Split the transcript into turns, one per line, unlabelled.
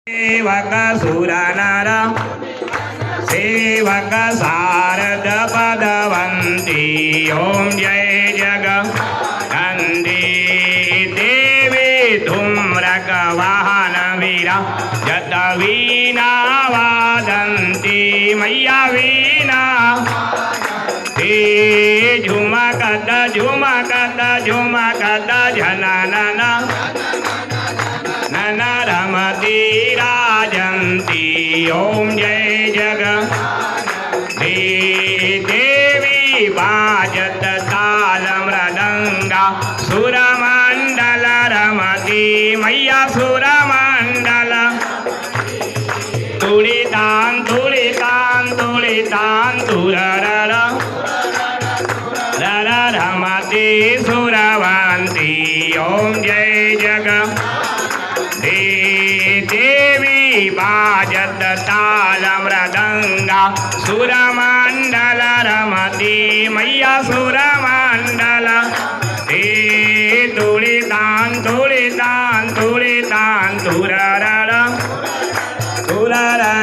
सेवक सुरनर सेवक शारद पदवंती ओम जय जगदंबे देवी धूम्रक वाहन वीरा जत वीणा वादंती मैया वीणा ते झुमकत झुमकत झुमकत झननन नन रमती राजंती ओम जय जगदंबे देवी वाजत ताल मृदंगा सुरमंडल रमती मैया सुरमंडल तुलितान तुलितान तुलितान तुररर रर रमती सुरवंती ओम जय जगदंबे देवी वाजत ताल मृदंगा सुरमंडल रमती मैया सुरमंडल ते तुलितान तुलितान तुलितान तुररर तुररर